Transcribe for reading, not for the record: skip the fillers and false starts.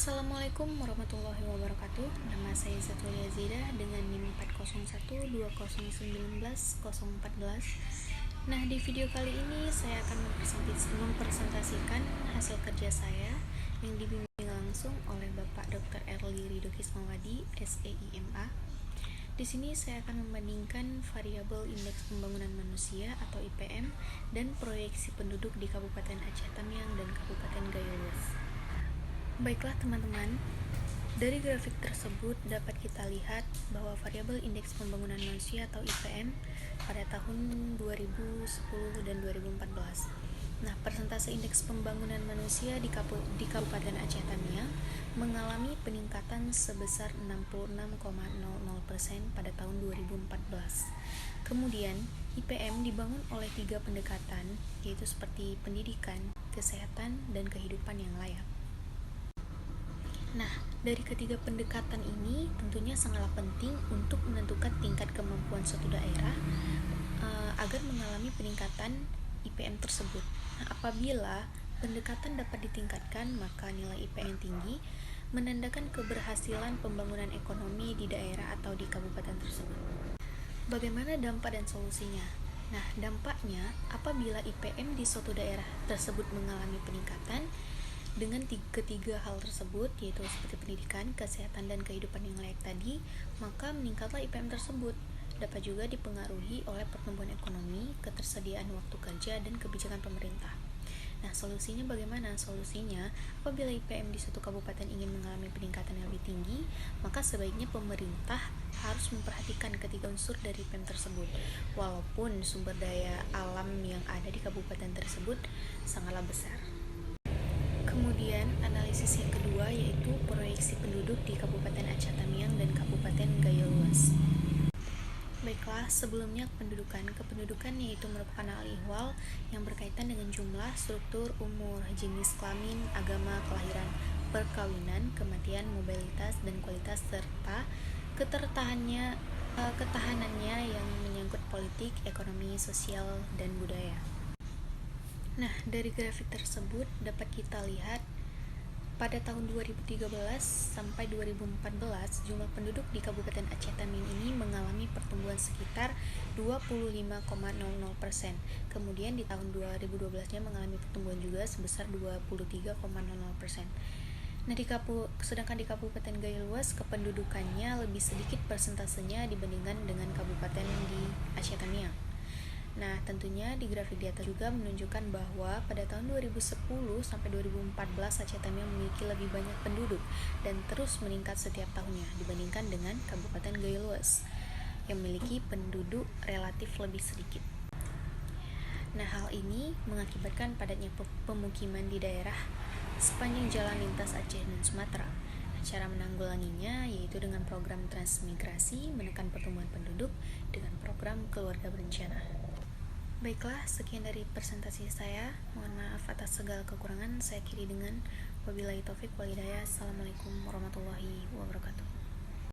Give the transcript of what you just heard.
Assalamualaikum warahmatullahi wabarakatuh. Nama saya Zatulia Zidah dengan NIM 40120191014. Nah, di video kali ini saya akan mempresentasikan hasil kerja saya yang dibimbing langsung oleh Bapak Dr. Erli Ridho Kismawadi, SEIMA. Di sini saya akan membandingkan variabel indeks pembangunan manusia atau IPM dan proyeksi penduduk di Kabupaten Aceh Tamiang dan Kabupaten Gayo Luas. Baiklah teman-teman, dari grafik tersebut dapat kita lihat bahwa variabel indeks pembangunan manusia atau IPM pada tahun 2010 dan 2014. Nah, persentase indeks pembangunan manusia di Kabupaten Aceh Tamiang mengalami peningkatan sebesar 66,00% pada tahun 2014. Kemudian, IPM dibangun oleh 3 pendekatan, yaitu seperti pendidikan, kesehatan, dan kehidupan yang layak. Nah, dari ketiga pendekatan ini tentunya sangatlah penting untuk menentukan tingkat kemampuan suatu daerah agar mengalami peningkatan IPM tersebut. Nah, apabila pendekatan dapat ditingkatkan, maka nilai IPM tinggi menandakan keberhasilan pembangunan ekonomi di daerah atau di kabupaten tersebut. Bagaimana dampak dan solusinya? Nah, dampaknya apabila IPM di suatu daerah tersebut mengalami peningkatan, dengan ketiga hal tersebut, yaitu seperti pendidikan, kesehatan, dan kehidupan yang layak tadi, maka meningkatlah IPM tersebut. Dapat juga dipengaruhi oleh pertumbuhan ekonomi, ketersediaan waktu kerja, dan kebijakan pemerintah. Nah, solusinya bagaimana? Solusinya, apabila IPM di suatu kabupaten ingin mengalami peningkatan yang lebih tinggi, maka sebaiknya pemerintah harus memperhatikan ketiga unsur dari IPM tersebut. Walaupun sumber daya alam yang ada di kabupaten tersebut sangatlah besar. Kemudian, analisis yang kedua yaitu proyeksi penduduk di Kabupaten Aceh Tamiang dan Kabupaten Gayo Luas. Baiklah, sebelumnya kependudukan yaitu merupakan hal ihwal yang berkaitan dengan jumlah, struktur, umur, jenis kelamin, agama, kelahiran, perkawinan, kematian, mobilitas, dan kualitas serta ketahanannya yang menyangkut politik, ekonomi, sosial, dan budaya. Nah, dari grafik tersebut dapat kita lihat pada tahun 2013 sampai 2014 jumlah penduduk di Kabupaten Aceh Tamiang ini mengalami pertumbuhan sekitar 25,00%. Kemudian di tahun 2012-nya mengalami pertumbuhan juga sebesar 23,00%. Nah, sedangkan di Kabupaten Gayo Luas kependudukannya lebih sedikit persentasenya dibandingkan dengan kabupaten di Aceh Tamiang. Nah, tentunya di grafik di atas juga menunjukkan bahwa pada tahun 2010 sampai 2014 Aceh Tamiang memiliki lebih banyak penduduk dan terus meningkat setiap tahunnya dibandingkan dengan Kabupaten Gayo Luas yang memiliki penduduk relatif lebih sedikit. Nah, hal ini mengakibatkan padatnya pemukiman di daerah sepanjang jalan lintas Aceh dan Sumatera. Cara menanggulanginya yaitu dengan program transmigrasi, menekan pertumbuhan penduduk dengan program keluarga berencana. Baiklah, sekian dari presentasi saya. Mohon maaf atas segala kekurangan. Saya akhiri dengan wabillahi taufik wal hidayah. Assalamualaikum warahmatullahi wabarakatuh.